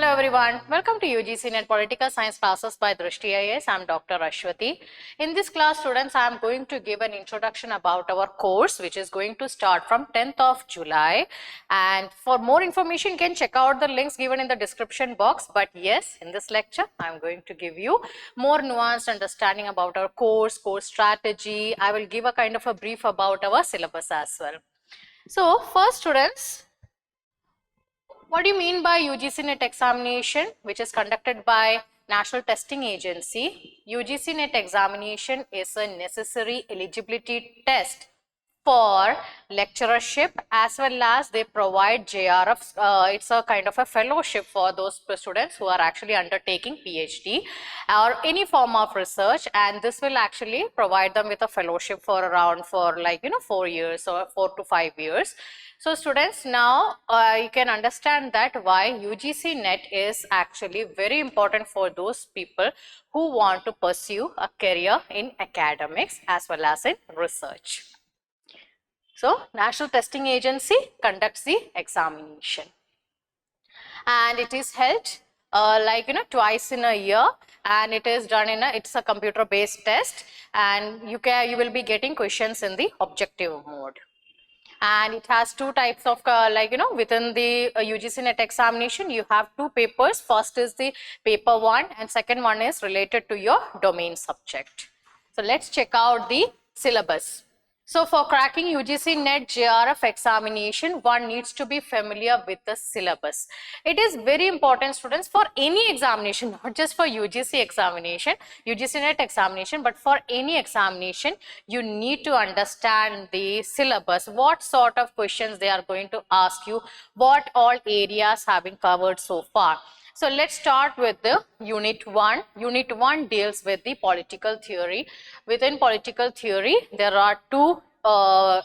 Hello everyone, welcome to UGC NET Political Science classes by Drishti IAS. I am Dr. Ashwati. In this class, students, I am going to give an introduction about our course, which is going to start from 10th of July. And for more information, you can check out the links given in the description box. But yes, in this lecture, I am going to give you more nuanced understanding about our course strategy. I will give a kind of a brief about our syllabus as well. So, first students, what do you mean by UGC NET examination, which is conducted by National Testing Agency? UGC NET examination is a necessary eligibility test for lecturership, as well as they provide JRF. It's a kind of a fellowship for those students who are actually undertaking PhD or any form of research, and this will actually provide them with a fellowship for around 4 years or 4 to 5 years. So students, now you can understand that why UGC NET is actually very important for those people who want to pursue a career in academics as well as in research. So National Testing Agency conducts the examination, and it is held twice in a year, and it is done in it's a computer based test, and you will be getting questions in the objective mode. And it has two types of within the UGC NET examination you have two papers. First is the paper 1 and second one is related to your domain subject. So let's check out the syllabus. So for cracking UGC NET JRF examination, one needs to be familiar with the syllabus. It is very important, students, for any examination, not just for UGC examination, UGC NET examination, but for any examination, you need to understand the syllabus, what sort of questions they are going to ask you, what all areas have been covered so far. So let's start with the Unit 1. Unit 1 deals with the political theory. Within political theory, there are two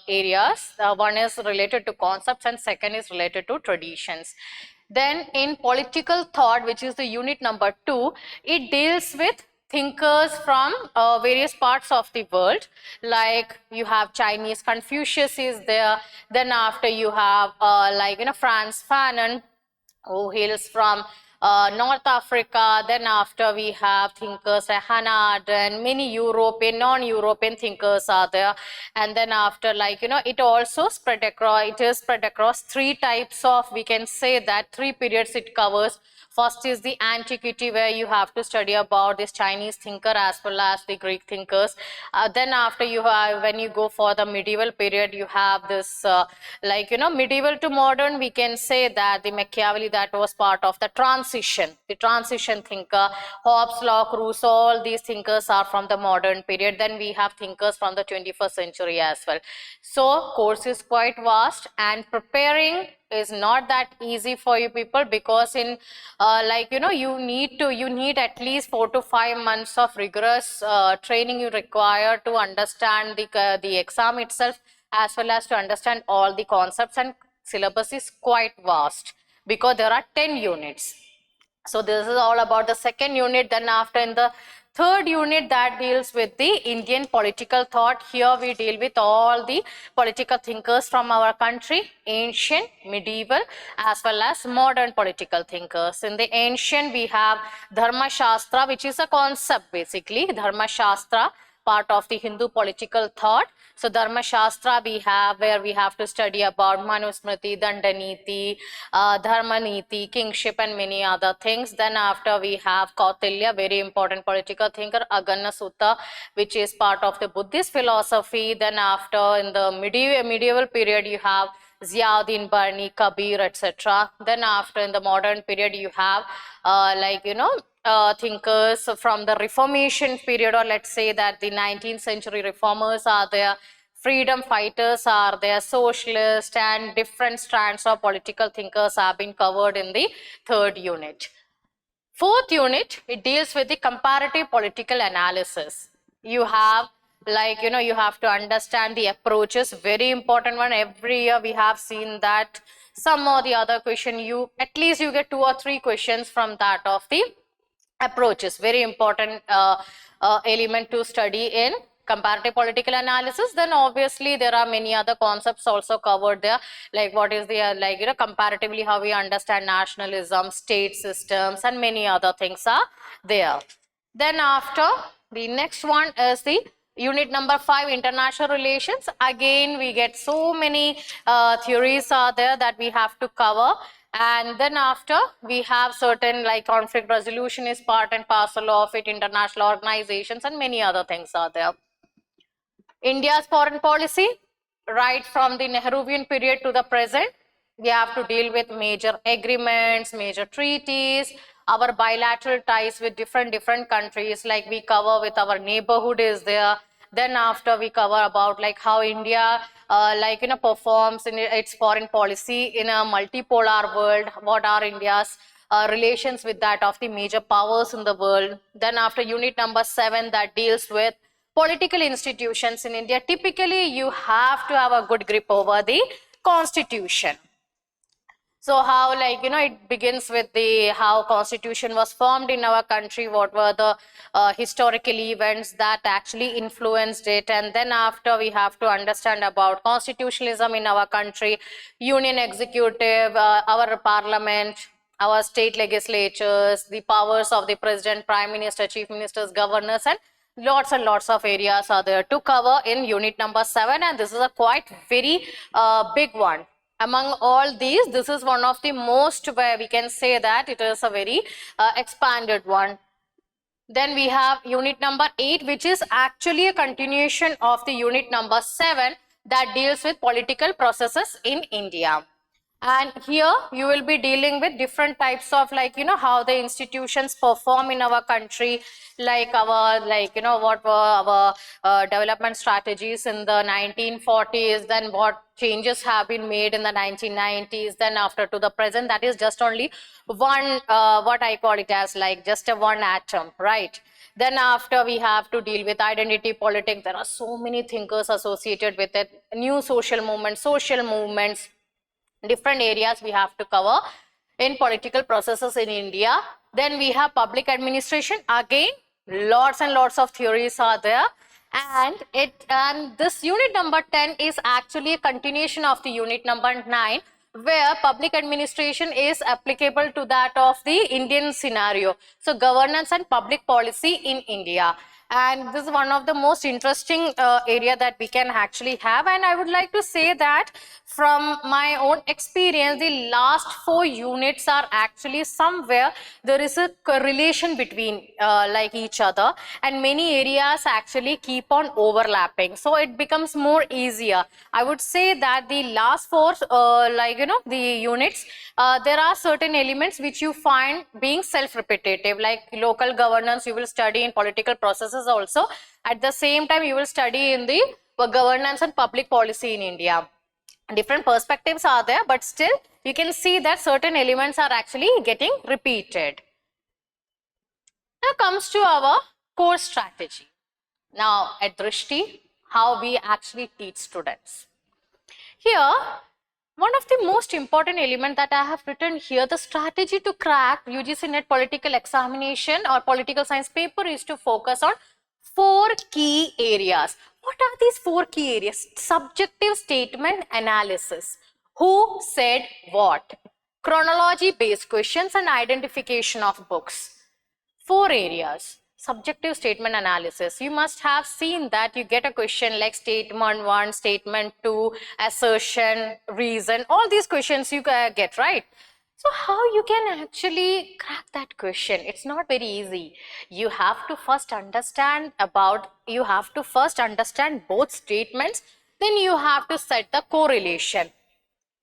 areas. One is related to concepts and second is related to traditions. Then in political thought, which is the unit number 2, it deals with thinkers from various parts of the world. Like you have Chinese Confucius is there. Then after you have Franz Fanon, who hails from North Africa. Then after we have thinkers like Hannah Arendt, many European, non-European thinkers are there. And then after it also spread across three types of, we can say that 3 periods it covers. First is the antiquity, where you have to study about this Chinese thinker as well as the Greek thinkers. Then after you have, when you go for the medieval period, you have this medieval to modern, we can say that the Machiavelli, that was part of the transition thinker. Hobbes, Locke, Rousseau, all these thinkers are from the modern period. Then we have thinkers from the 21st century as well. So course is quite vast, and preparing is not that easy for you people, because in you need at least 4 to 5 months of rigorous training you require to understand the exam itself, as well as to understand all the concepts, and syllabus is quite vast because there are 10 units. So this is all about the second unit. Then after, in the third unit, that deals with the Indian political thought. Here we deal with all the political thinkers from our country, ancient, medieval, as well as modern political thinkers. In the ancient, we have Dharma Shastra, which is a concept basically. Dharma Shastra, part of the Hindu political thought. So Dharma Shastra we have, where we have to study about Manusmriti, Dandaniti, Dharma Niti, kingship, and many other things. Then after we have Kautilya, very important political thinker, Aganna Sutta, which is part of the Buddhist philosophy. Then after, in the medieval period, you have Ziauddin Barni, Kabir, etc. Then after, in the modern period, you have thinkers from the Reformation period, or let's say that the 19th century reformers are there, freedom fighters are there, socialists, and different strands of political thinkers have been covered in the third unit. Fourth unit, it deals with the comparative political analysis. You have you have to understand the approaches, very important one. Every year we have seen that some or the other question, at least you get 2 or 3 questions from that of the approaches. Very important element to study in comparative political analysis, then obviously there are many other concepts also covered there, like what is the comparatively how we understand nationalism, state systems, and many other things are there. Then after, the next one is the unit number 5, international relations. Again, we get so many theories are there that we have to cover. And then after, we have certain like conflict resolution is part and parcel of it, international organizations, and many other things are there. India's foreign policy, right from the Nehruvian period to the present, we have to deal with major agreements, major treaties, our bilateral ties with different countries, like we cover with our neighborhood is there. Then after, we cover about like how India performs in its foreign policy in a multipolar world, what are India's relations with that of the major powers in the world. Then after, unit number 7 that deals with political institutions in India. Typically, you have to have a good grip over the constitution. So how it begins with the how constitution was formed in our country, what were the historical events that actually influenced it, and then after we have to understand about constitutionalism in our country, union executive, our parliament, our state legislatures, the powers of the president, prime minister, chief ministers, governors, and lots of areas are there to cover in unit number 7, and this is a quite very big one. Among all these, this is one of the most where we can say that it is a very expanded one. Then we have unit number 8, which is actually a continuation of the unit number 7 that deals with political processes in India. And here you will be dealing with different types of how the institutions perform in our country, like our what were our development strategies in the 1940s, then what changes have been made in the 1990s, then after to the present. That is just only one what I call it as like just a one atom, right? Then after, we have to deal with identity politics. There are so many thinkers associated with it, new social movements, different areas we have to cover in political processes in India. Then we have public administration. Again, lots and lots of theories are there, and this unit number 10 is actually a continuation of the unit number 9, where public administration is applicable to that of the Indian scenario. So governance and public policy in India. And this is one of the most interesting area that we can actually have. And I would like to say that from my own experience, the last 4 units are actually somewhere there is a correlation between each other, and many areas actually keep on overlapping. So it becomes more easier. I would say that the last 4 the units, there are certain elements which you find being self-repetitive, like local governance you will study in political processes also. At the same time, you will study in the governance and public policy in India. Different perspectives are there, but still you can see that certain elements are actually getting repeated. Now comes to our course strategy. Now at Drishti, how we actually teach students. Here, one of the most important element that I have written here, the strategy to crack UGC NET political examination or political science paper is to focus on 4 key areas. What are these 4 key areas? Subjective statement analysis. Who said what? Chronology based questions and identification of books. 4 areas. Subjective statement analysis. You must have seen that you get a question like statement 1, statement 2, assertion, reason. All these questions you get, right? So how you can actually crack that question? It's not very easy. You have to first understand both statements, then you have to set the correlation.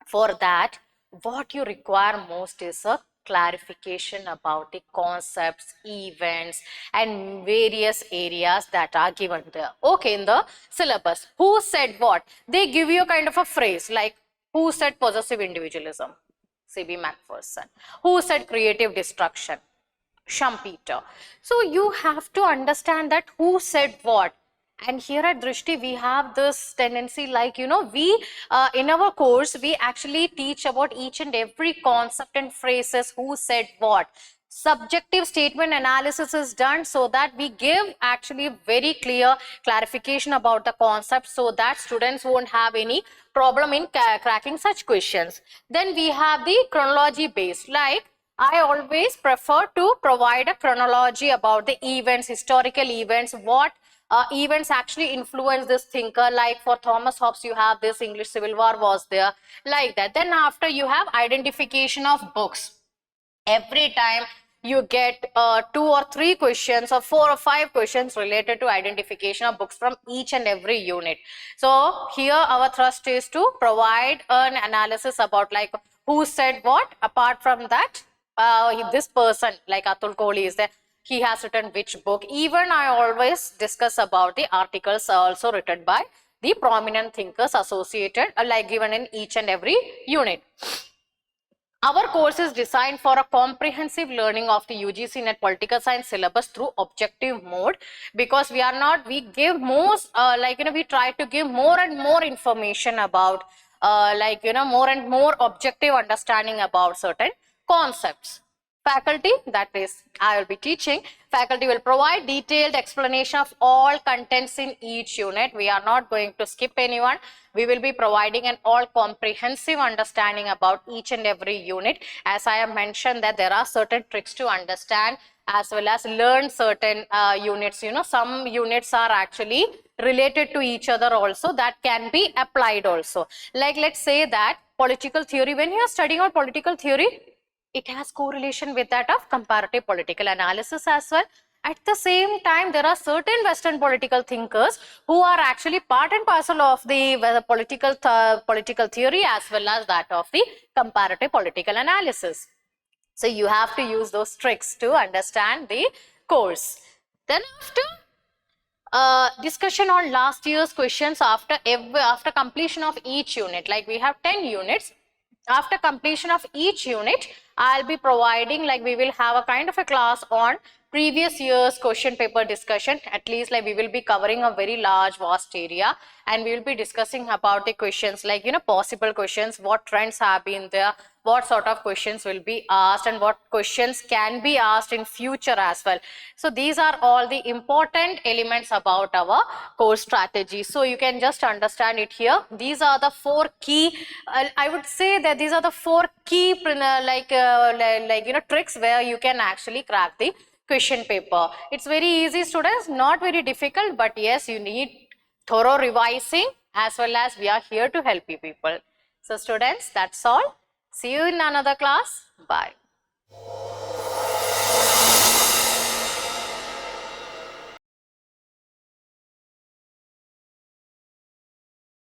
For that, what you require most is a clarification about the concepts, events, and various areas that are given there. Okay, in the syllabus, who said what? They give you a kind of a phrase like, who said possessive individualism? C.B. Macpherson. Who said creative destruction? Schumpeter. So you have to understand that who said what. And here at Drishti, we have this tendency we in our course, we actually teach about each and every concept and phrases, who said what. subjective statement analysis is done, so that we give actually very clear clarification about the concept, so that students won't have any problem in cracking such questions. Then we have the chronology based, like I always prefer to provide a chronology about the events, historical events, what events actually influence this thinker. Like for Thomas Hobbes, you have this English Civil War was there, like that. Then after, you have identification of books. Every time you get 2 or 3 questions or 4 or 5 questions related to identification of books from each and every unit. So here our thrust is to provide an analysis about like who said what. Apart from that, this person like Atul Kohli is there, he has written which book. Even I always discuss about the articles also written by the prominent thinkers associated, like given in each and every unit. Our course is designed for a comprehensive learning of the UGC NET Political Science syllabus through objective mode, because we give most, we try to give more and more information about, more and more objective understanding about certain concepts. Faculty, that is, I will be teaching. Faculty will provide detailed explanation of all contents in each unit. We are not going to skip anyone. We will be providing an all comprehensive understanding about each and every unit. As I have mentioned that there are certain tricks to understand as well as learn certain units. Some units are actually related to each other also, that can be applied also. Like let's say that political theory, when you are studying on political theory, it has correlation with that of comparative political analysis as well. At the same time, there are certain Western political thinkers who are actually part and parcel of the political theory as well as that of the comparative political analysis. So you have to use those tricks to understand the course. Then after discussion on last year's questions, after completion of each unit, like we have 10 units. After completion of each unit, I'll be providing, like we will have a kind of a class on previous year's question paper discussion. At least like we will be covering a very large vast area, and we will be discussing about the questions like possible questions, what trends have been there, what sort of questions will be asked, and what questions can be asked in future as well. So these are all the important elements about our course strategy. So you can just understand it here. These are the 4 key, I would say that these are the 4 key tricks where you can actually crack the question paper. It's very easy, students, not very difficult, but yes, you need thorough revising, as well as we are here to help you people. So students, that's all. See you in another class. Bye.